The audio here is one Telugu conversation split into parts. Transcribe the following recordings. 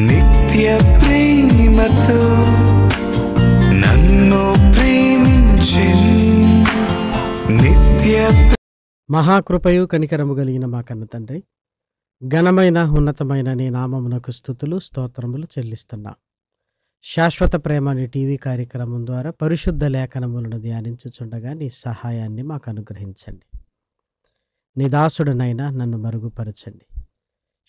నిత్య ప్రేమతో నన్ను ప్రేమించెను. నిత్య మహాకృపయు కనికరము కలిగిన మా కన్న తండ్రి, ఘనమైన ఉన్నతమైన నీ నామమునకు స్తుతులు స్తోత్రములు చెల్లిస్తున్నా. శాశ్వత ప్రేమ అనే టీవీ కార్యక్రమం ద్వారా పరిశుద్ధ లేఖనములను ధ్యానించుచుండగా నీ సహాయాన్ని మాకు అనుగ్రహించండి. నీ దాసుడనైనా నన్ను మరుగుపరచండి.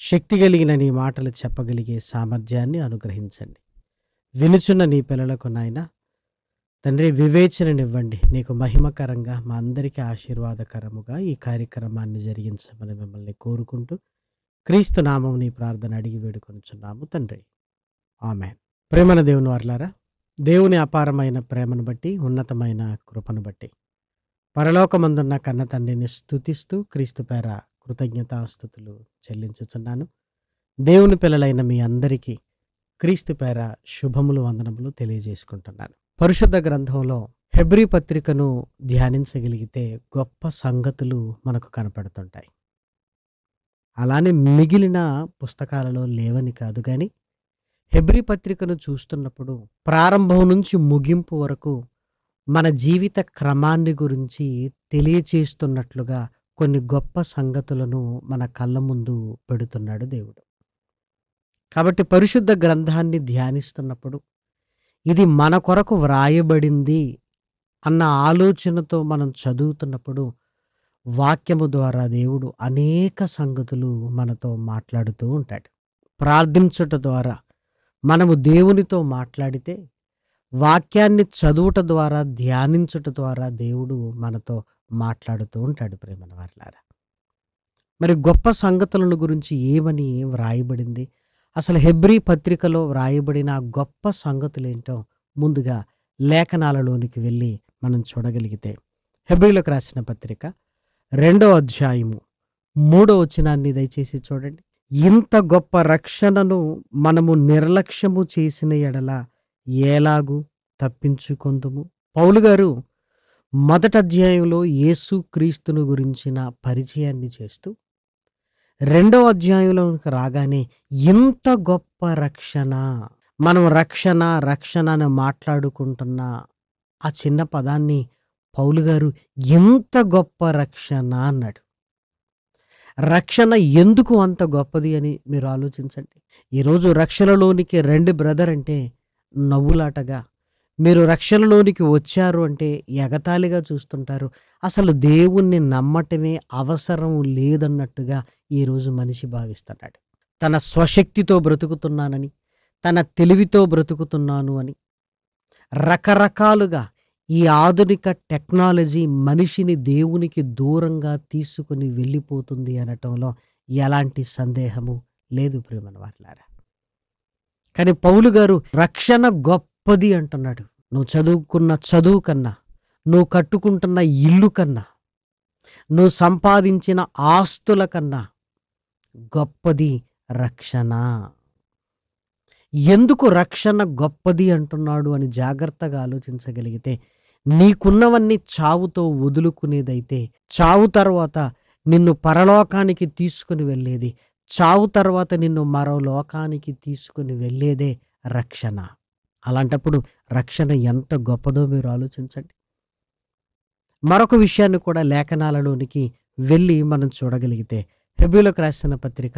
శక్తి కలిగిన నీ మాటలు చెప్పగలిగే సామర్థ్యాన్ని అనుగ్రహించండి. వినుచున్న నీ పిల్లలకు నాయన తండ్రి వివేచననివ్వండి. నీకు మహిమకరంగా మా అందరికీ ఆశీర్వాదకరముగా ఈ కార్యక్రమాన్ని జరిగించమని మిమ్మల్ని కోరుకుంటూ క్రీస్తు నామం నీ ప్రార్థన అడిగి వేడుకొనుచున్నాము తండ్రి, ఆమేన్. ప్రేమన దేవుని వర్లారా, దేవుని అపారమైన ప్రేమను బట్టి, ఉన్నతమైన కృపను బట్టి పరలోకమందున్న కన్న తండ్రిని స్తుతిస్తూ క్రీస్తు పేర కృతజ్ఞతాస్తుతులు చెల్లించుచున్నాను. దేవుని పిల్లలైన మీ అందరికీ క్రీస్తు పేర శుభములు వందనములు తెలియజేసుకుంటున్నాను. పరిశుద్ధ గ్రంథంలో హెబ్రీ పత్రికను ధ్యానించగలిగితే గొప్ప సంగతులు మనకు కనపడుతుంటాయి. అలానే మిగిలిన పుస్తకాలలో లేవని కాదు, కానీ హెబ్రీ పత్రికను చూస్తున్నప్పుడు ప్రారంభం నుంచి ముగింపు వరకు మన జీవిత క్రమాన్ని గురించి తెలియచేస్తున్నట్లుగా కొన్ని గొప్ప సంగతులను మన కళ్ళ ముందు పెడుతున్నాడు దేవుడు. కాబట్టి పరిశుద్ధ గ్రంథాన్ని ధ్యానిస్తున్నప్పుడు ఇది మన కొరకు వ్రాయబడింది అన్న ఆలోచనతో మనం చదువుతున్నప్పుడు వాక్యము ద్వారా దేవుడు అనేక సంగతులు మనతో మాట్లాడుతూ ఉంటాడు. ప్రార్థించుట ద్వారా మనము దేవునితో మాట్లాడితే, వాక్యాన్ని చదువుట ద్వారా, ధ్యానించుట ద్వారా దేవుడు మనతో మాట్లాడుతూ ఉంటాడు. ప్రేమన వారలారా, మరి గొప్ప సంగతులను గురించి ఏమని వ్రాయబడింది, అసలు హెబ్రీ పత్రికలో వ్రాయబడిన గొప్ప సంగతులేంటో ముందుగా లేఖనాలలోనికి వెళ్ళి మనం చూడగలిగితే, హెబ్రీలకు రాసిన పత్రిక 2వ అధ్యాయము 3వ వచనాన్ని దయచేసి చూడండి. ఇంత గొప్ప రక్షణను మనము నిర్లక్ష్యము చేసిన ఎడల ఎలాగూ తప్పించుకొందుము. పౌలు గారు మొదటి అధ్యాయంలో యేసు క్రీస్తును గురించిన పరిచయాన్ని చేస్తూ 2వ అధ్యాయంలోకి రాగానే ఇంత గొప్ప రక్షణ, మనం రక్షణ అని మాట్లాడుకుంటున్న ఆ చిన్న పదాన్ని పౌలు గారు ఇంత గొప్ప రక్షణ అన్నాడు. రక్షణ ఎందుకు అంత గొప్పది అని మీరు ఆలోచించండి. ఈరోజు రక్షణలోనికి రండి బ్రదర్ అంటే నవ్వులాటగా, మీరు రక్షణలోనికి వచ్చారు అంటే ఎగతాళిగా చూస్తుంటారు. అసలు దేవుణ్ణి నమ్మటమే అవసరం లేదన్నట్టుగా ఈరోజు మనిషి భావిస్తున్నాడు. తన స్వశక్తితో బ్రతుకుతున్నానని, తన తెలివితో బ్రతుకుతున్నాను అని రకరకాలుగా ఈ ఆధునిక టెక్నాలజీ మనిషిని దేవునికి దూరంగా తీసుకుని వెళ్ళిపోతుంది అనటంలో ఎలాంటి సందేహము లేదు ప్రియమైన వారలారా. కానీ పౌలు గారు రక్షణ గొప్పది అంటున్నాడు. నువ్వు చదువుకున్న చదువు కన్నా, నువ్వు కట్టుకుంటున్న ఇల్లు కన్నా, నువ్వు సంపాదించిన ఆస్తుల కన్నా గొప్పది రక్షణ. ఎందుకు రక్షణ గొప్పది అంటున్నాడు అని జాగ్రత్తగా ఆలోచించగలిగితే, నీకున్నవన్నీ చావుతో వదులుకునేదైతే, చావు తర్వాత నిన్ను పరలోకానికి తీసుకుని వెళ్ళేది, చావు తర్వాత నిన్ను మరో లోకానికి తీసుకుని వెళ్ళేదే రక్షణ. అలాంటప్పుడు రక్షణ ఎంత గొప్పదో మీరు ఆలోచించండి. మరొక విషయాన్ని కూడా లేఖనాలలోనికి వెళ్ళి మనం చూడగలిగితే, హెబ్రీలకు రాసిన పత్రిక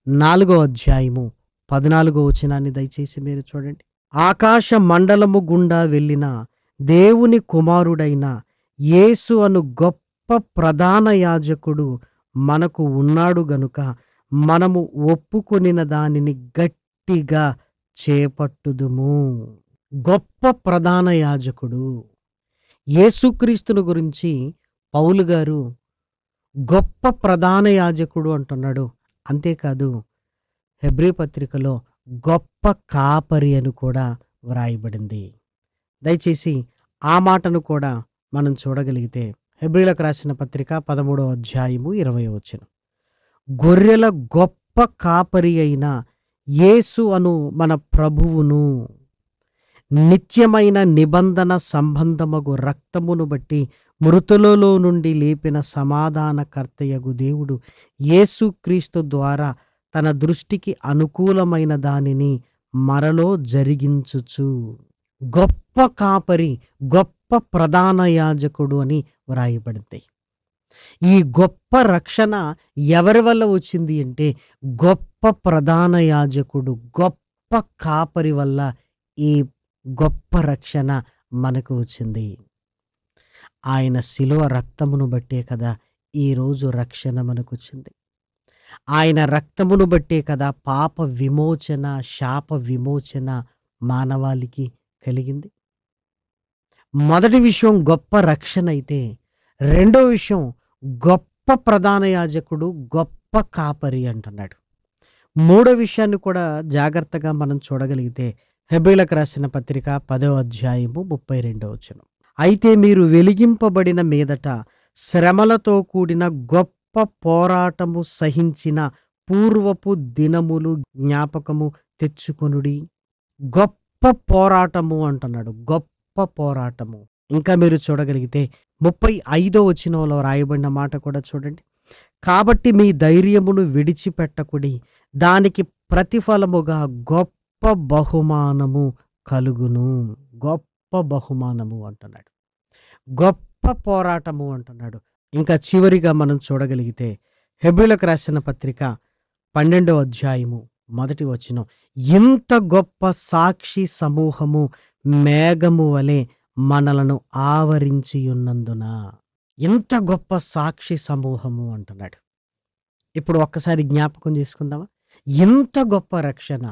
4వ అధ్యాయము 14వ వచనాన్ని దయచేసి మీరు చూడండి. ఆకాశ మండలము గుండా వెళ్ళిన దేవుని కుమారుడైన యేసు అను గొప్ప ప్రధాన యాజకుడు మనకు ఉన్నాడు గనుక మనము ఒప్పుకొనిన దానిని గట్టిగా చేపట్టుదుము. గొప్ప ప్రధాన యాజకుడు యేసుక్రీస్తును గురించి పౌలు గారు గొప్ప ప్రధాన యాజకుడు అంటున్నాడు. అంతేకాదు, హెబ్రీ పత్రికలో గొప్ప కాపరి అని కూడా వ్రాయబడింది. దయచేసి ఆ మాటను కూడా మనం చూడగలిగితే, హెబ్రీలకు రాసిన పత్రిక 13వ అధ్యాయము 20వ వచనం. గొర్రెల గొప్ప కాపరి అయిన యేసు అను మన ప్రభువును నిత్యమైన నిబంధన సంబంధమగు రక్తమును బట్టి మృతులలో నుండి లేపిన సమాధానకర్తయగు దేవుడు యేసుక్రీస్తు ద్వారా తన దృష్టికి అనుకూలమైన దానిని మరలో జరిగించుచు. గొప్ప కాపరి, గొప్ప ప్రధాన యాజకుడు అని వ్రాయబడింది. ఈ గొప్ప రక్షణ ఎవరి వల్ల వచ్చింది అంటే గొప్ప ప్రధాన యాజకుడు, గొప్ప కాపరి వల్ల ఈ గొప్ప రక్షణ మనకు వచ్చింది. ఆయన శిలువ రక్తమును బట్టే కదా ఈరోజు రక్షణ మనకు వచ్చింది. ఆయన రక్తమును బట్టే కదా పాప విమోచన, శాప విమోచన మానవాళికి కలిగింది. మొదటి విషయం గొప్ప రక్షణ అయితే, రెండో విషయం గొప్ప ప్రధాన యాజకుడు, గొప్ప కాపరి అంటున్నాడు. మూడో విషయాన్ని కూడా జాగ్రత్తగా మనం చూడగలిగితే హెబ్రీయులకు రాసిన పత్రిక 10వ అధ్యాయము 32వ వచనం. అయితే మీరు వెలిగింపబడిన మీదట శ్రమలతో కూడిన గొప్ప పోరాటము సహించిన పూర్వపు దినములు జ్ఞాపకము తెచ్చుకొనుడి. గొప్ప పోరాటము అంటున్నాడు, గొప్ప పోరాటము. ఇంకా మీరు చూడగలిగితే 35వ వచనంలో రాయబడిన మాట కూడా చూడండి. కాబట్టి మీ ధైర్యమును విడిచిపెట్టకుడి, దానికి ప్రతిఫలముగా గొప్ప బహుమానము కలుగును. గొప్ప బహుమానము అంటున్నాడు, గొప్ప పోరాటము అంటున్నాడు. ఇంకా చివరిగా మనం చూడగలిగితే హెబ్రీయులకు రాసిన పత్రిక 12వ అధ్యాయము 1వ వచనం. ఇంత గొప్ప సాక్షి సమూహము మేఘము వలె మనలను ఆవరించి ఉన్నందున. ఇంత గొప్ప సాక్షి సమూహము అంటున్నాడు. ఇప్పుడు ఒక్కసారి జ్ఞాపకం చేసుకుందామా? ఇంత గొప్ప రక్షణ,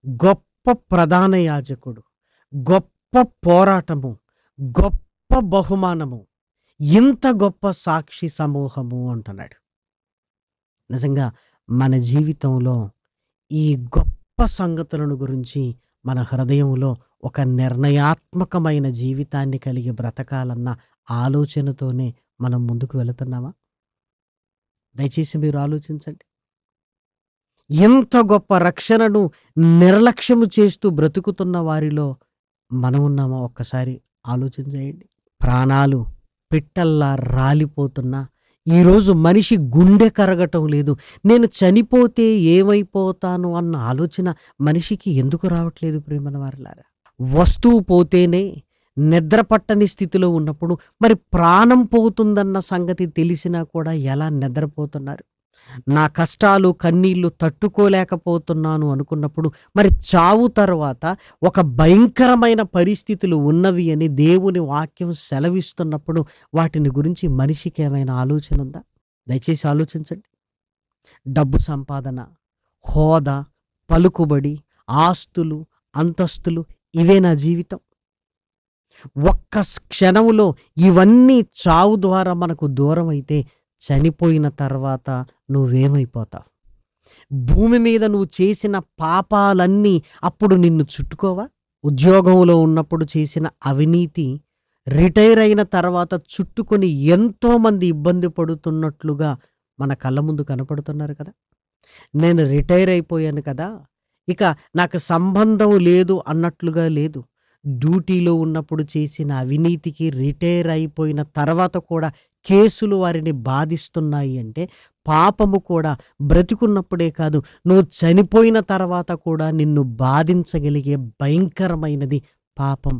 గొప్ప ప్రధాన యాజకుడు, గొప్ప పోరాటము, గొప్ప బహుమానము, ఇంత గొప్ప సాక్షి సమూహము అంటున్నాడు. నిజంగా మన జీవితంలో ఈ గొప్ప సంగతులను గురించి మన హృదయంలో ఒక నిర్ణయాత్మకమైన జీవితాన్ని కలిగి బ్రతకాలన్న ఆలోచనతోనే మనం ముందుకు వెళుతున్నామా? దయచేసి మీరు ఆలోచించండి. ఎంత గొప్ప రక్షణను నిర్లక్ష్యము చేస్తూ బ్రతుకుతున్న వారిలో మనం ఉన్నామా? ఒక్కసారి ఆలోచన చేయండి. ప్రాణాలు పిట్టల్లా రాలిపోతున్నా ఈరోజు మనిషి గుండె కరగటం లేదు. నేను చనిపోతే ఏమైపోతాను అన్న ఆలోచన మనిషికి ఎందుకు రావట్లేదు ప్రియమైన వారలారా? వస్తువు పోతేనే నిద్ర పట్టని స్థితిలో ఉన్నప్పుడు మరి ప్రాణం పోతుందన్న సంగతి తెలిసినా కూడా ఎలా నిద్రపోతున్నారు? నా కష్టాలు కన్నీళ్లు తట్టుకోలేకపోతున్నాను అనుకున్నప్పుడు మరి చావు తర్వాత ఒక భయంకరమైన పరిస్థితులు ఉన్నవి అని దేవుని వాక్యం సెలవిస్తున్నప్పుడు వాటిని గురించి మనిషికి ఏమైనా ఆలోచన ఉందా? దయచేసి ఆలోచించండి. డబ్బు సంపాదన, హోదా, పలుకుబడి, ఆస్తులు, అంతస్తులు, ఇవే నా జీవితం. ఒక్క క్షణంలో ఇవన్నీ చావు ద్వారా మనకు దూరం అయితే చనిపోయిన తర్వాత నువ్వేమైపోతావు? భూమి మీద నువ్వు చేసిన పాపాలన్నీ అప్పుడు నిన్ను చుట్టుకోవా? ఉద్యోగంలో ఉన్నప్పుడు చేసిన అవినీతి రిటైర్ అయిన తర్వాత చుట్టుకొని ఎంతోమంది ఇబ్బంది పడుతున్నట్లుగా మన కళ్ళ ముందు కనపడుతున్నారు కదా. నేను రిటైర్ అయిపోయాను కదా, ఇక నాకు సంబంధం లేదు అన్నట్లుగా లేదు. డ్యూటీలో ఉన్నప్పుడు చేసిన అవినీతికి రిటైర్ అయిపోయిన తర్వాత కూడా కేసులు వారిని బాధిస్తున్నాయి అంటే పాపము కూడా బ్రతికున్నప్పుడే కాదు, నువ్వు చనిపోయిన తర్వాత కూడా నిన్ను బాధించగలిగే భయంకరమైనది పాపం.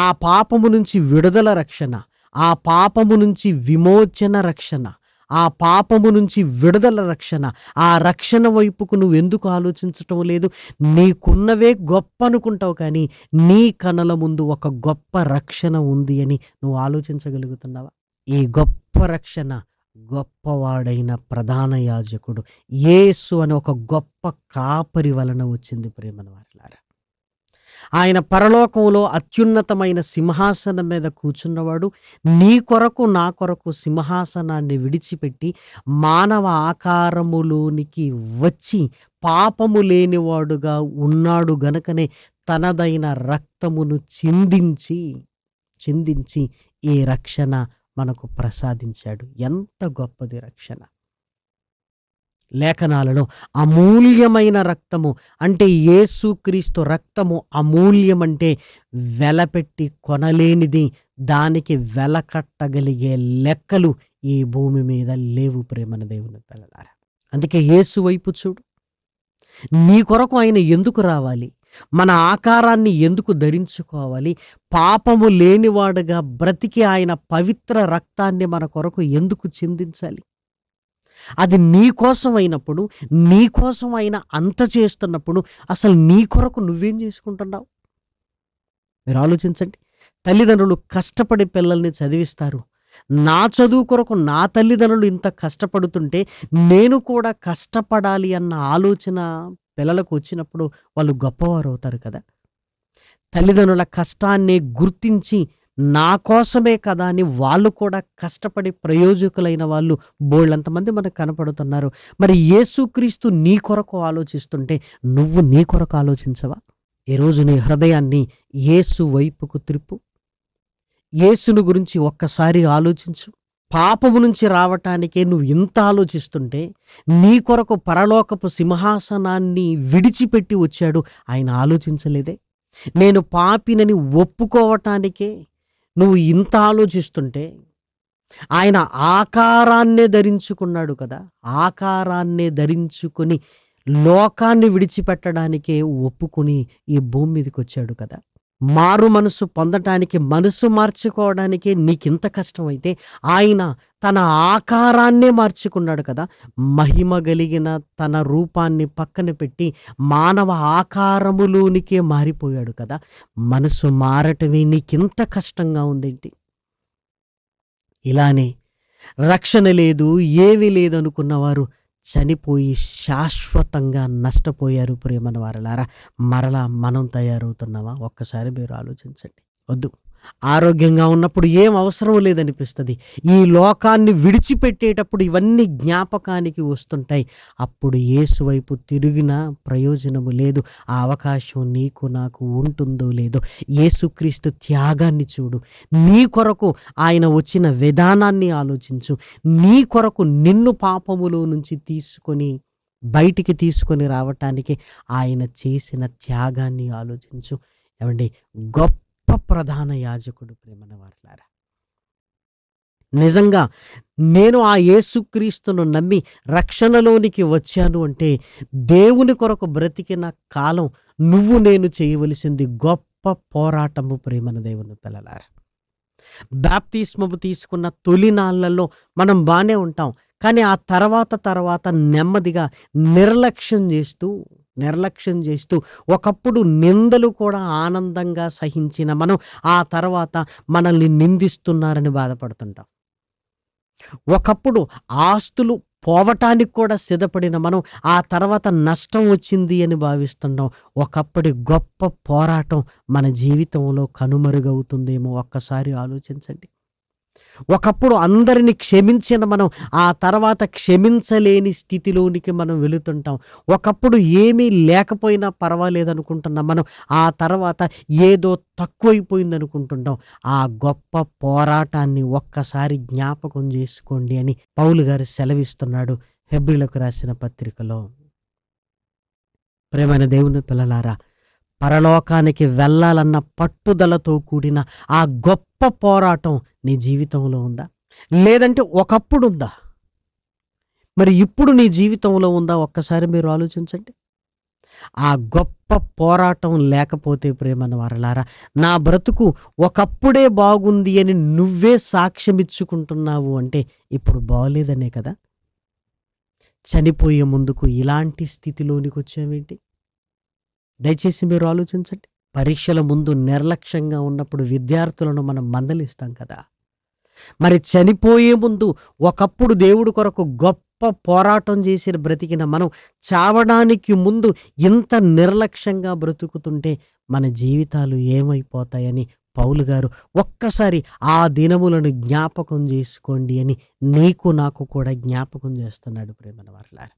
ఆ పాపము నుంచి విడుదల రక్షణ, ఆ పాపము నుంచి విమోచన రక్షణ, ఆ పాపము నుంచి విడుదల రక్షణ, ఆ రక్షణ వైపుకు నువ్వు ఎందుకు ఆలోచించటం లేదు? నీకున్నవే గొప్ప అనుకుంటావు, కానీ నీ కనుల ముందు ఒక గొప్ప రక్షణ ఉంది అని నువ్వు ఆలోచించగలుగుతున్నావా? ఈ గొప్ప రక్షణ గొప్పవాడైన ప్రధాన యాజకుడు యేసు అనే ఒక గొప్ప కాపరి వలన వచ్చింది ప్రియమైన వారలారా. ఆయన పరలోకంలో అత్యున్నతమైన సింహాసనం మీద కూర్చున్నవాడు నీ కొరకు నా కొరకు సింహాసనాన్ని విడిచిపెట్టి మానవ ఆకారములోనికి వచ్చి పాపము లేనివాడుగా ఉన్నాడు గనుకనే తనదైన రక్తమును చిందించి ఈ రక్షణ మనకు ప్రసాదించాడు. ఎంత గొప్పది రక్షణ! లేఖనాలలో అమూల్యమైన రక్తము అంటే యేసుక్రీస్తు రక్తము అమూల్యమంటే వెలపెట్టి కొనలేనిది, దానికి వెల కట్టగలిగే లెక్కలు ఈ భూమి మీద లేవు ప్రేమన దేవుని పిల్లలారా. అందుకే యేసు వైపు చూడు. నీ కొరకు ఆయన ఎందుకు రావాలి? మన ఆకారాన్ని ఎందుకు ధరించుకోవాలి? పాపము లేనివాడుగా బ్రతికి ఆయన పవిత్ర రక్తాన్ని మన కొరకు ఎందుకు చిందించాలి? అది నీ కోసం అయినప్పుడు, నీ కోసం ఆయన అంత చేస్తున్నప్పుడు అసలు నీ కొరకు నువ్వేం చేసుకుంటున్నావు? మీరు ఆలోచించండి. తల్లిదండ్రులు కష్టపడి పిల్లల్ని చదివిస్తారు. నా చదువు కొరకు నా తల్లిదండ్రులు ఇంత కష్టపడుతుంటే నేను కూడా కష్టపడాలి అన్న ఆలోచన పిల్లలకు వచ్చినప్పుడు వాళ్ళు గొప్పవారు అవుతారు కదా. తల్లిదండ్రుల కష్టాన్ని గుర్తించి నా కోసమే కదా అని వాళ్ళు కూడా కష్టపడి ప్రయోజకులైన వాళ్ళు బోళ్ళంతమంది మనకు కనపడుతున్నారు. మరి యేసుక్రీస్తు నీ కొరకు ఆలోచిస్తుంటే నువ్వు నీ కొరకు ఆలోచించవా? ఈరోజు నీ హృదయాన్ని యేసు వైపుకు త్రిప్పు. యేసును గురించి ఒక్కసారి ఆలోచించు. పాపము నుంచి రావటానికే నువ్వు ఇంత ఆలోచిస్తుంటే నీ కొరకు పరలోకపు సింహాసనాన్ని విడిచిపెట్టి వచ్చాడు, ఆయన ఆలోచించలేదే? నేను పాపినని ఒప్పుకోవటానికే నువ్వు ఇంత ఆలోచిస్తుంటే ఆయన ఆకారాన్నే ధరించుకున్నాడు కదా. ఆకారాన్నే ధరించుకొని లోకాన్ని విడిచిపెట్టడానికే ఒప్పుకొని ఈ భూమి మీదకి వచ్చాడు కదా. మారు మనసు పొందటానికి, మనసు మార్చుకోవడానికే నీకింత కష్టమైతే ఆయన తన ఆకారాన్నే మార్చుకున్నాడు కదా. మహిమ కలిగిన తన రూపాన్ని పక్కన పెట్టి మానవ ఆకారములోనికే మారిపోయాడు కదా. మనసు మారటమే నీకింత కష్టంగా ఉందేంటి? ఇలానే రక్షణ లేదు, ఏమీ లేదనుకున్నవారు చనిపోయి శాశ్వతంగా నష్టపోయారు. ప్రియమైన వారలారా, మరలా మనం తయారవుతున్నామా? ఒక్కసారి మీరు ఆలోచించండి. వద్దు. ఆరోగ్యంగా ఉన్నప్పుడు ఏం అవసరం లేదనిపిస్తుంది. ఈ లోకాన్ని విడిచిపెట్టేటప్పుడు ఇవన్నీ జ్ఞాపకానికి వస్తుంటాయి. అప్పుడు యేసు వైపు తిరిగినా ప్రయోజనము లేదు. ఆ అవకాశం నీకు నాకు ఉంటుందో లేదో. యేసుక్రీస్తు త్యాగాన్ని చూడు. నీ కొరకు ఆయన వచ్చిన విధానాన్ని ఆలోచించు. నీ కొరకు నిన్ను పాపములో నుంచి బయటికి తీసుకొని రావటానికి ఆయన చేసిన త్యాగాన్ని ఆలోచించు. ఏమండి, గొప్ప ప్రధాన యాజకుడు. ప్రేమన వారలారా, నిజంగా నేను ఆ యేసుక్రీస్తును నమ్మి రక్షణలోనికి వచ్చాను అంటే దేవుని కొరకు బ్రతికిన కాలం నువ్వు నేను చేయవలసింది గొప్ప పోరాటము. ప్రేమన దేవుని పిల్లలారా, బాప్తిస్మము తీసుకున్న తొలినాళ్లలో మనం బాగానే ఉంటాం. కానీ ఆ తర్వాత నెమ్మదిగా నిర్లక్ష్యం చేస్తూ ఒకప్పుడు నిందలు కూడా ఆనందంగా సహించిన మనం ఆ తర్వాత మనల్ని నిందిస్తున్నారని బాధపడుతుంటాం. ఒకప్పుడు ఆస్తులు పోవటానికి కూడా సిద్ధపడిన మనం ఆ తర్వాత నష్టం వచ్చింది అని భావిస్తున్నాం. ఒకప్పటి గొప్ప పోరాటం మన జీవితంలో కనుమరుగవుతుందేమో ఒక్కసారి ఆలోచించండి. ఒకప్పుడు అందరిని క్షమించిన మనం ఆ తర్వాత క్షమించలేని స్థితిలోనికి మనం వెళుతుంటాం. ఒకప్పుడు ఏమీ లేకపోయినా పర్వాలేదనుకుంటున్నాం మనం, ఆ తర్వాత ఏదో తక్కువైపోయింది అనుకుంటుంటాం. ఆ గొప్ప పోరాటాన్ని ఒక్కసారి జ్ఞాపకం చేసుకోండి అని పౌలు గారు సెలవిస్తున్నాడు హెబ్రీయులకు రాసిన పత్రికలో. ప్రేమైన దేవుని పిల్లలారా, పరలోకానికి వెళ్ళాలన్న పట్టుదలతో కూడిన ఆ గొప్ప పోరాటం నీ జీవితంలో ఉందా? లేదంటే ఒకప్పుడు ఉందా? మరి ఇప్పుడు నీ జీవితంలో ఉందా? ఒక్కసారి మీరు ఆలోచించండి. ఆ గొప్ప పోరాటం లేకపోతే ప్రేమన్న వారలారా, నా బ్రతుకు ఒకప్పుడే బాగుంది అని నువ్వే సాక్ష్యం ఇచ్చుకుంటున్నావు అంటే ఇప్పుడు బాగోలేదనే కదా. చనిపోయే ముందుకు ఇలాంటి స్థితిలోనికి వచ్చావేంటి? దయచేసి మీరు ఆలోచించండి. పరీక్షల ముందు నిర్లక్ష్యంగా ఉన్నప్పుడు విద్యార్థులను మనం మందలిస్తాం కదా. మరి చనిపోయే ముందు ఒకప్పుడు దేవుడి కొరకు గొప్ప పోరాటం చేసి బ్రతికిన మనం చావడానికి ముందు ఇంత నిర్లక్ష్యంగా బ్రతుకుతుంటే మన జీవితాలు ఏమైపోతాయని పౌలు గారు ఒక్కసారి ఆ దినములను జ్ఞాపకం చేసుకోండి అని నీకు నాకు కూడా జ్ఞాపకం చేస్తున్నాడు. ప్రేమన వారలారా,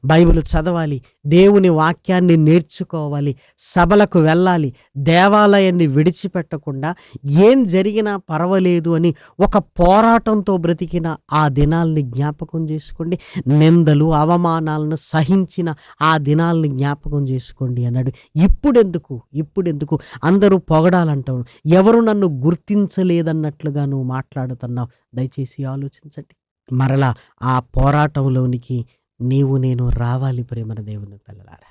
బైబిల్ చదవాలి, దేవుని వాక్యాన్ని నేర్చుకోవాలి, సభలకు వెళ్ళాలి, దేవాలయాన్ని విడిచిపెట్టకుండా ఏం జరిగినా పర్వాలేదు అని ఒక పోరాటంతో బ్రతికిన ఆ దినాల్ని జ్ఞాపకం చేసుకోండి. నిందలు అవమానాలను సహించిన ఆ దినాల్ని జ్ఞాపకం చేసుకోండి అన్నాడు. ఇప్పుడెందుకు అందరూ పొగడాలంటావు? ఎవరు నన్ను గుర్తించలేదన్నట్లుగా నువ్వు మాట్లాడుతున్నావు? దయచేసి ఆలోచించండి. మరలా ఆ పోరాటంలోనికి నీవు నేను రావాలి ప్రేమన దేవుని పిల్లలారా.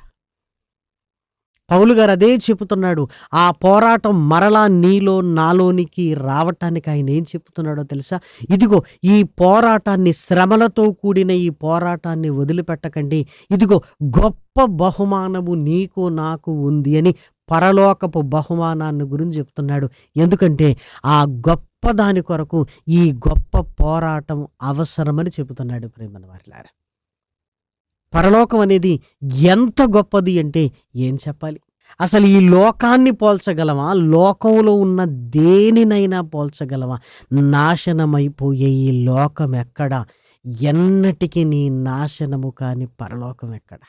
పౌలు గారు అదే చెబుతున్నాడు. ఆ పోరాటం మరలా నీలో నాలోనికి రావటానికి ఆయన ఏం చెప్తున్నాడో తెలుసా? ఇదిగో ఈ పోరాటాన్ని, శ్రమలతో కూడిన ఈ పోరాటాన్ని వదిలిపెట్టకండి. ఇదిగో గొప్ప బహుమానము నీకు నాకు ఉంది అని పరలోకపు బహుమానాన్ని గురించి చెప్తున్నాడు. ఎందుకంటే ఆ గొప్ప దాని కొరకు ఈ గొప్ప పోరాటం అవసరమని చెబుతున్నాడు ప్రేమన వారిలారా. పరలోకం అనేది ఎంత గొప్పది అంటే ఏం చెప్పాలి? అసలు ఈ లోకాన్ని పోల్చగలమా? లోకంలో ఉన్న దేనినైనా పోల్చగలమా? నాశనమైపోయే ఈ లోకం ఎక్కడ? ఎన్నటికీ నీ నాశనము కాని పరలోకం ఎక్కడ?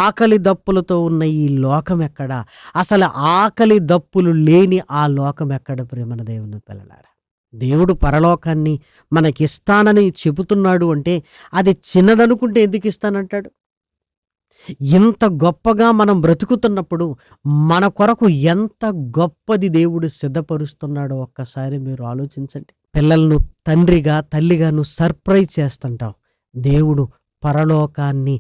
ఆకలి దప్పులతో ఉన్న ఈ లోకం ఎక్కడ? అసలు ఆకలి దప్పులు లేని ఆ లోకం ఎక్కడ ప్రేమన దేవుని పిల్లలారా? దేవుడు పరలోకాన్ని మనకిస్తానని చెబుతున్నాడు అంటే అది చిన్నదనుకుంటే ఎందుకు ఇస్తానంటాడు? ఇంత గొప్పగా మనం బ్రతుకుతున్నప్పుడు మన కొరకు ఎంత గొప్పది దేవుడు సిద్ధపరుస్తున్నాడో ఒక్కసారి మీరు ఆలోచించండి. పిల్లలను తండ్రిగా తల్లిగా నువ్వు సర్ప్రైజ్ చేస్తుంటావు. దేవుడు పరలోకాన్ని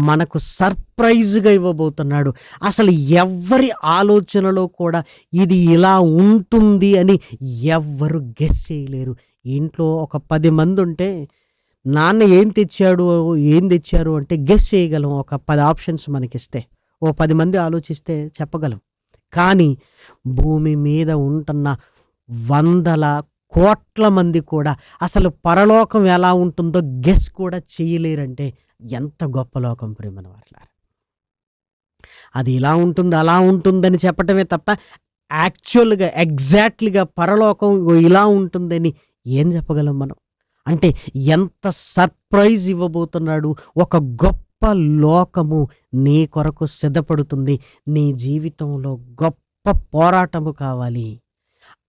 మనకు సర్ప్రైజ్గా ఇవ్వబోతున్నాడు. అసలు ఎవ్వరి ఆలోచనలో కూడా ఇది ఇలా ఉంటుంది అని ఎవ్వరు గెస్ చేయలేరు. ఇంట్లో ఒక 10 మంది ఉంటే నాన్న ఏం తెచ్చారు అంటే గెస్ చేయగలం. ఒక 10 ఆప్షన్స్ మనకిస్తే ఓ 10 మంది ఆలోచిస్తే చెప్పగలం. కానీ భూమి మీద ఉంటున్న వందల కోట్ల మంది కూడా అసలు పరలోకం ఎలా ఉంటుందో గెస్ కూడా చేయలేరంటే ఎంత గొప్ప లోకం ప్రేమన వారిలారా. అది ఇలా ఉంటుంది అలా ఉంటుందని చెప్పటమే తప్ప యాక్చువల్గా ఎగ్జాక్ట్లీగా పరలోకం ఇలా ఉంటుందని ఏం చెప్పగలం మనం? అంటే ఎంత సర్ప్రైజ్ ఇవ్వబోతున్నాడు. ఒక గొప్ప లోకము నీ కొరకు సిద్ధపడుతుంది. నీ జీవితంలో గొప్ప పోరాటము కావాలి.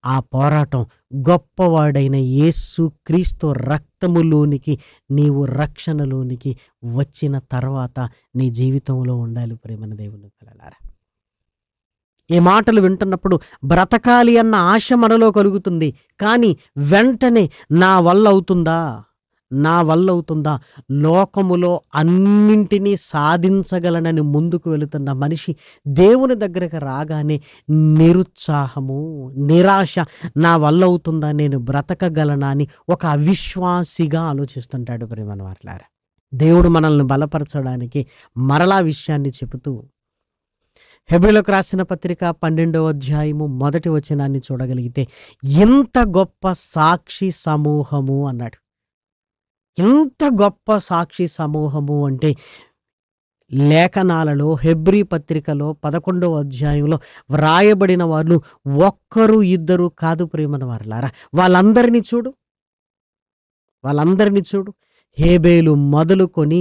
ఆ పోరాటం గొప్పవాడైన యేసు క్రీస్తు రక్తములోనికి నీవు రక్షణలోనికి వచ్చిన తర్వాత నీ జీవితంలో ఉండాలి ప్రేమన దేవుని పిల్లలారా. ఈ మాటలు వింటున్నప్పుడు బ్రతకాలి అన్న ఆశ మనలో కలుగుతుంది. కానీ వెంటనే నా వల్ల అవుతుందా? లోకములో అన్నింటినీ సాధించగలనని ముందుకు వెళుతున్న మనిషి దేవుని దగ్గరకు రాగానే నిరుత్సాహము, నిరాశ, నా వల్ల అవుతుందా, నేను బ్రతకగలనా అని ఒక అవిశ్వాసిగా ఆలోచిస్తుంటాడు ప్రేమన వారిలారా. దేవుడు మనల్ని బలపరచడానికి మరలా విషయాన్ని చెబుతూ హెబ్రీయులకు రాసిన పత్రిక 12వ అధ్యాయము 1వ వచనాన్ని చూడగలిగితే ఇంత గొప్ప సాక్షి సమూహము అన్నాడు. ఇంత గొప్ప సాక్షి సమూహము అంటే లేఖనాలలో హెబ్రీ పత్రికలో 11వ అధ్యాయంలో వ్రాయబడిన వాళ్ళు ఒక్కరు ఇద్దరు కాదు ప్రేమన వారలారా. వాళ్ళందరినీ చూడు. హేబేలు మొదలుకొని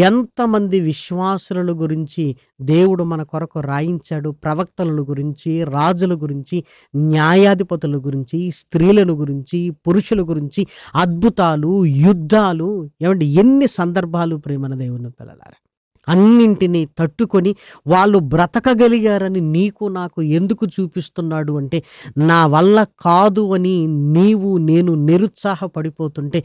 ఎంతమంది విశ్వాసులను గురించి దేవుడు మన కొరకు రాయించాడు. ప్రవక్తలను గురించి, రాజుల గురించి, న్యాయాధిపతుల గురించి, స్త్రీలను గురించి, పురుషుల గురించి, అద్భుతాలు, యుద్ధాలు, ఎన్ని సందర్భాలు ప్రేమన దేవుని పిల్లలారా. అన్నింటినీ తట్టుకొని వాళ్ళు బ్రతకగలిగారని నీకు నాకు ఎందుకు చూపిస్తున్నాడు అంటే నా వల్ల కాదు అని నేను నిరుత్సాహపడిపోతుంటే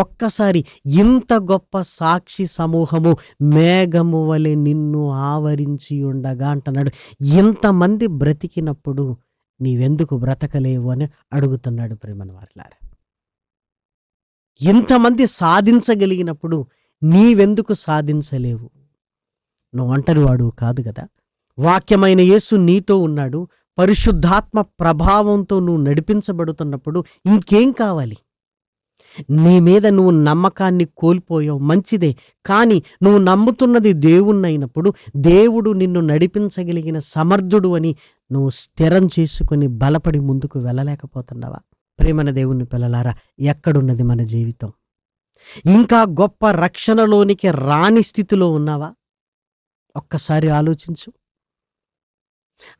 ఒక్కసారి ఇంత గొప్ప సాక్షి సమూహము మేఘము వలె నిన్ను ఆవరించి ఉండగా అంటున్నాడు. ఇంతమంది బ్రతికినప్పుడు నీవెందుకు బ్రతకలేవు అని అడుగుతున్నాడు ప్రేమన వారిలారా. ఇంతమంది సాధించగలిగినప్పుడు నీవెందుకు సాధించలేవు? నువ్వు ఒంటరి వాడు కాదు కదా. వాక్యమైన యేసు నీతో ఉన్నాడు. పరిశుద్ధాత్మ ప్రభావంతో నువ్వు నడిపించబడుతున్నప్పుడు ఇంకేం కావాలి? నీ మీద నువ్వు నమ్మకాన్ని కోల్పోయావు, మంచిదే. కానీ నువ్వు నమ్ముతున్నది దేవుణ్ణైనప్పుడు దేవుడు నిన్ను నడిపించగలిగిన సమర్థుడు అని నువ్వు స్థిరం చేసుకుని బలపడి ముందుకు వెళ్ళలేకపోతున్నావా? ప్రేమన దేవుని పిల్లలారా, ఎక్కడున్నది మన జీవితం? ఇంకా గొప్ప రక్షణలోనికి రాని స్థితిలో ఉన్నావా? ఒక్కసారి ఆలోచించు.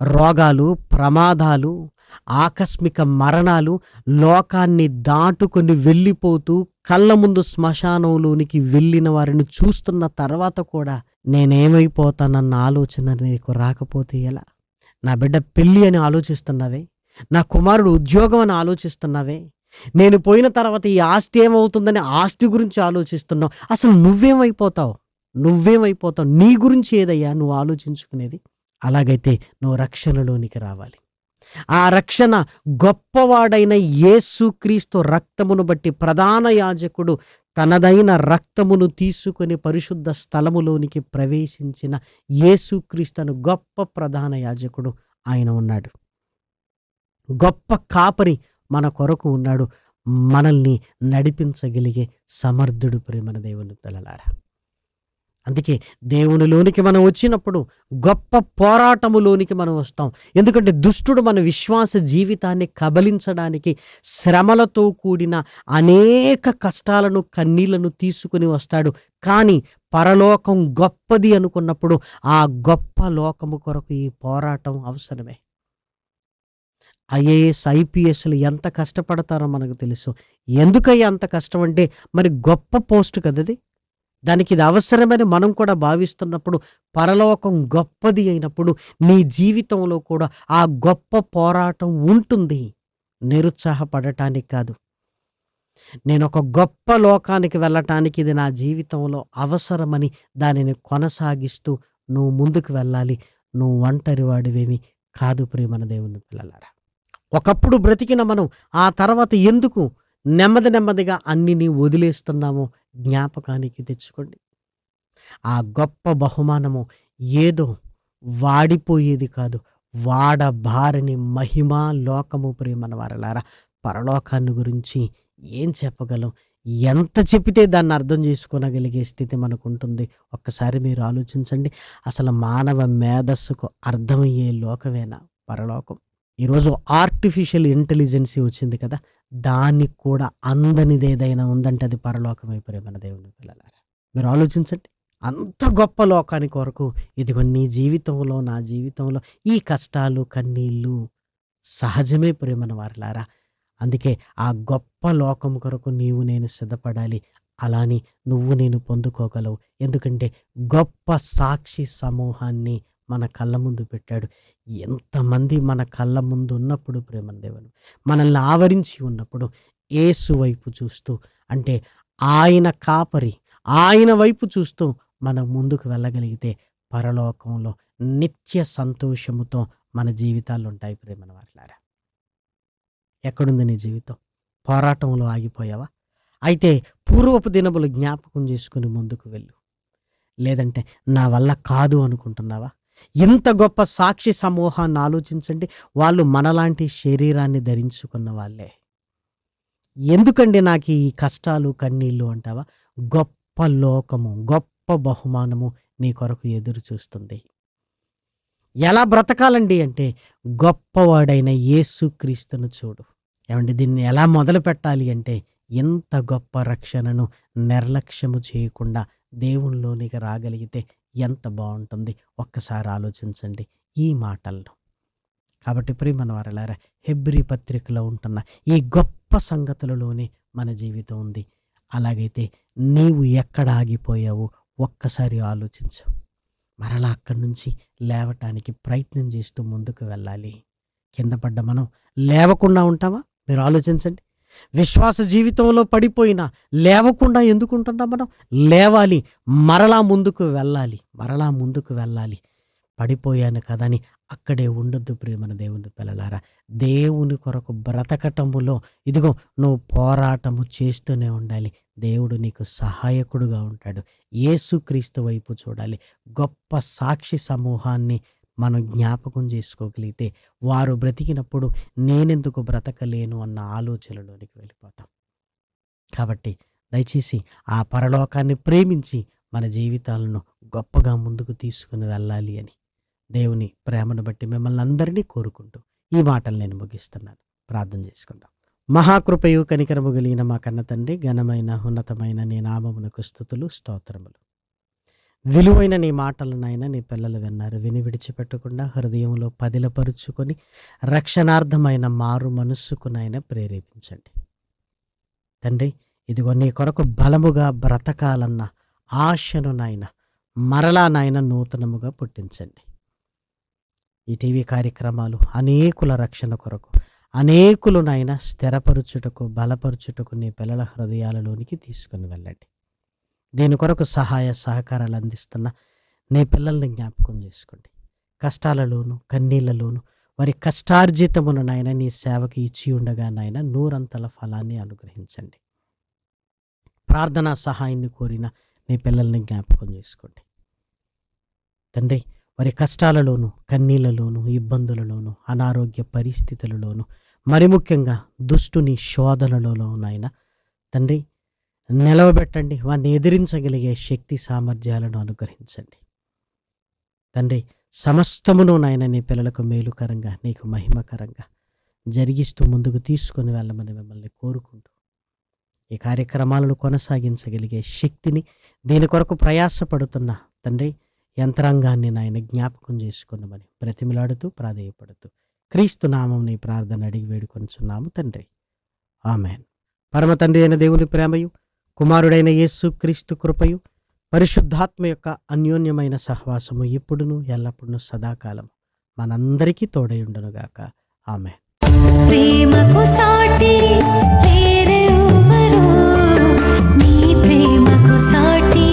రోగాలు, ప్రమాదాలు, ఆకస్మిక మరణాలు లోకాన్ని దాటుకొని వెళ్ళిపోతూ కళ్ళ ముందు శ్మశానంలోనికి వెళ్ళిన వారిని చూస్తున్న తర్వాత కూడా నేనేమైపోతానన్న ఆలోచన నీకు రాకపోతే ఎలా? నా బిడ్డ పెళ్ళి అని ఆలోచిస్తున్నావే, నా కుమారుడు ఉద్యోగం అని ఆలోచిస్తున్నావే, నేను పోయిన తర్వాత ఈ ఆస్తి ఏమవుతుందని ఆస్తి గురించి ఆలోచిస్తున్నావు. అసలు నువ్వేమైపోతావు? నీ గురించి ఏదయ్యా నువ్వు ఆలోచించుకునేది? అలాగైతే నువ్వు రక్షణలోనికి రావాలి. ఆ రక్షణ గొప్పవాడైన యేసుక్రీస్తు రక్తమును బట్టి ప్రధాన యాజకుడు తనదైన రక్తమును తీసుకొని పరిశుద్ధ స్థలములోనికి ప్రవేశించిన యేసుక్రీస్తును గొప్ప ప్రధాన యాజకుడు ఆయన ఉన్నాడు. గొప్ప కాపరి మన కొరకు ఉన్నాడు. మనల్ని నడిపించగలిగే సమర్థుడు ప్రేమన దేవుని పిల్లలారా. అందుకే దేవునిలోనికి మనం వచ్చినప్పుడు గొప్ప పోరాటములోనికి మనం వస్తాం. ఎందుకంటే దుష్టుడు మన విశ్వాస జీవితాన్ని కబలించడానికి శ్రమలతో కూడిన అనేక కష్టాలను కన్నీళ్లను తీసుకుని వస్తాడు. కానీ పరలోకం గొప్పది అనుకున్నప్పుడు ఆ గొప్ప లోకము కొరకు ఈ పోరాటం అవసరమే. ఐఏఎస్ ఐపీఎస్లు ఎంత కష్టపడతారో మనకు తెలుసు. ఎందుకయ్యా అంత కష్టం అంటే మరి గొప్ప పోస్టు కదది. దానికి ఇది అవసరమని మనం కూడా భావిస్తున్నప్పుడు పరలోకం గొప్పది అయినప్పుడు నీ జీవితంలో కూడా ఆ గొప్ప పోరాటం ఉంటుంది. నిరుత్సాహపడటానికి కాదు. నేను ఒక గొప్ప లోకానికి వెళ్ళటానికి ఇది నా జీవితంలో అవసరమని దానిని కొనసాగిస్తూ నువ్వు ముందుకు వెళ్ళాలి. నువ్వు ఒంటరి వాడివేమి కాదు ప్రియమైన దేవుని పిల్లలారా. ఒకప్పుడు బ్రతికిన మనం ఆ తర్వాత ఎందుకు నెమ్మదిగా అన్నిని వదిలేస్తున్నామో జ్ఞాపకానికి తెచ్చుకోండి. ఆ గొప్ప బహుమానము ఏదో వాడిపోయేది కాదు, వాడబారని మహిమా లోకము ప్రియమైన వారలారా. పరలోకాన్ని గురించి ఏం చెప్పగలం? ఎంత చెప్పితే దాన్ని అర్థం చేసుకోగలిగే స్థితి మనకు ఉంటుంది. ఒక్కసారి మీరు ఆలోచించండి. అసలు మానవ మేధస్సుకు అర్థమయ్యే లోకమేనా పరలోకం? ఈరోజు ఆర్టిఫిషియల్ ఇంటెలిజెన్సీ వచ్చింది కదా, దానికి కూడా అందనిది ఏదైనా ఉందంటే అది పరలోకమే ప్రియమైన దేవుని పిల్లలారా. మీరు ఆలోచించండి. అంత గొప్ప లోకానికి కొరకు ఇదిగో నీ జీవితంలో నా జీవితంలో ఈ కష్టాలు కన్నీళ్ళు సహజమే ప్రియమైన వారలారా. అందుకే ఆ గొప్ప లోకం కొరకు నీవు నేను సిద్ధపడాలి. అలాని నువ్వు నేను పొందుకోగలవు. ఎందుకంటే గొప్ప సాక్షి సమూహాన్ని మన కళ్ళ ముందు పెట్టాడు. ఎంతమంది మన కళ్ళ ముందు ఉన్నప్పుడు ప్రేమ దేవుని మనల్ని ఆవరించి ఉన్నప్పుడు యేసు వైపు చూస్తూ, అంటే ఆయన కాపరి ఆయన వైపు చూస్తూ మనం ముందుకు వెళ్ళగలిగితే పరలోకంలో నిత్య సంతోషముతో మన జీవితాలు ఉంటాయి ప్రేమన వారలారా. ఎక్కడుంది నీ జీవితం? పోరాటంలో ఆగిపోయావా? అయితే పూర్వపు దినములు జ్ఞాపకం చేసుకుని ముందుకు వెళ్ళు. లేదంటే నా వల్ల కాదు అనుకుంటున్నావా? ఇంత గొప్ప సాక్షి సమూహాన్ని ఆలోచించండి. వాళ్ళు మనలాంటి శరీరాన్ని ధరించుకున్న వాళ్ళే. ఎందుకండి నాకు ఈ కష్టాలు కన్నీళ్ళు అంటావా? గొప్ప లోకము గొప్ప బహుమానము నీ కొరకు ఎదురు చూస్తుంది. ఎలా బ్రతకాలండి అంటే గొప్పవాడైన యేసుక్రీస్తును చూడు. ఏమండి, దీన్ని ఎలా మొదలు పెట్టాలి అంటే ఎంత గొప్ప రక్షణను నిర్లక్ష్యము చేయకుండా దేవునిలోనికి రాగలిగితే ఎంత బాగుంటుంది. ఒక్కసారి ఆలోచించండి ఈ మాటలను. కాబట్టి ప్రియమైన వారలారా, హెబ్రీ పత్రికలో ఉంటున్న ఈ గొప్ప సంగతులలోనే మన జీవితం ఉంది. అలాగైతే నీవు ఎక్కడ ఆగిపోయావో ఒక్కసారి ఆలోచించు. మరలా అక్కడి నుంచి లేవటానికి ప్రయత్నం చేస్తూ ముందుకు వెళ్ళాలి. కింద పడ్డ మనం లేవకుండా ఉంటామా? మీరు ఆలోచించండి. విశ్వాస జీవితంలో పడిపోయినా లేవకుండా ఎందుకుంటున్నాం మనం? లేవాలి, మరలా ముందుకు వెళ్ళాలి. పడిపోయాను కదని అక్కడే ఉండొద్దు ప్రియమైన దేవుని పిల్లలారా. దేవుని కొరకు బ్రతకటములో ఇదిగో నువ్వు పోరాటము చేస్తూనే ఉండాలి. దేవుడు నీకు సహాయకుడుగా ఉంటాడు. యేసుక్రీస్తు వైపు చూడాలి. గొప్ప సాక్షి సమూహాన్ని మనం జ్ఞాపకం చేసుకోగలిగితే వారు బ్రతికినప్పుడు నేనెందుకు బ్రతకలేను అన్న ఆలోచనలోనికి వెళ్ళిపోతాం. కాబట్టి దయచేసి ఆ పరలోకాన్ని ప్రేమించి మన జీవితాలను గొప్పగా ముందుకు తీసుకుని వెళ్ళాలి అని దేవుని ప్రేమను బట్టి మిమ్మల్ని అందరినీ కోరుకుంటూ ఈ మాటలు నేను ముగిస్తున్నాను. ప్రార్థన చేసుకుందాం. మహాకృపయు కనికరము కలిగిన మా కన్న తండ్రి, ఘనమైన ఉన్నతమైన నీ నామమునకు స్తుతులు స్తోత్రములు. విలువైన నీ మాటలనైనా నీ పిల్లలు విన్నారు. విని విడిచిపెట్టకుండా హృదయంలో పదిలపరుచుకొని రక్షణార్థమైన మారు మనస్సుకునైనా ప్రేరేపించండి తండ్రి. ఇదిగో నీ కొరకు బలముగా బ్రతకాలన్న ఆశను నాయన మరలా నాయన నూతనముగా పుట్టించండి. ఈ టీవీ కార్యక్రమాలు అనేకుల రక్షణ కొరకు, అనేకులు నాయన స్థిరపరుచుటకు, బలపరుచుటకు నీ పిల్లల హృదయాలలోనికి తీసుకుని వెళ్ళండి. దీని కొరకు సహాయ సహకారాలు అందిస్తున్న నీ పిల్లల్ని జ్ఞాపకం చేసుకోండి. కష్టాలలోను, కన్నీళ్లలోను వారి కష్టార్జితమును నాయన నీ సేవకి ఇచ్చి ఉండగా నాయన 100 ఫలాన్ని అనుగ్రహించండి. ప్రార్థనా సహాయాన్ని కోరిన నీ పిల్లల్ని జ్ఞాపకం చేసుకోండి తండ్రి. వారి కష్టాలలోను, కన్నీళ్లలోను, ఇబ్బందులలోను, అనారోగ్య పరిస్థితులలోను, మరి ముఖ్యంగా దుష్టుని శోధనలలో నాయన తండ్రి నిలవబెట్టండి. వారిని ఎదిరించగలిగే శక్తి సామర్థ్యాలను అనుగ్రహించండి తండ్రి. సమస్తమును నాయన నీ పిల్లలకు మేలుకరంగా, నీకు మహిమకరంగా జరిగిస్తూ ముందుకు తీసుకొని వెళ్ళమని మిమ్మల్ని కోరుకుంటూ ఈ కార్యక్రమాలను కొనసాగించగలిగే శక్తిని, దీని కొరకు ప్రయాసపడుతున్న తండ్రి యంత్రాంగాన్ని నాయన జ్ఞాపకం చేసుకున్నామని బ్రతిమిలాడుతూ ప్రాధేయపడుతూ క్రీస్తు నామం నీ ప్రార్థన అడిగి వేడుకొనుచున్నాము తండ్రి. ఆమెన్. పరమ తండ్రి అయిన దేవుని ప్రేమయు, కుమారుడైన యేసు క్రీస్తు కృపయు, పరిశుద్ధాత్మ యొక్క అన్యోన్యమైన సహవాసము ఇప్పుడును ఎల్లప్పుడూ సదాకాలం మనందరికీ తోడయుండునుగాక. ఆమెన్. ప్రేమకు సాటి వేరెవరు, నీ ప్రేమకు సాటి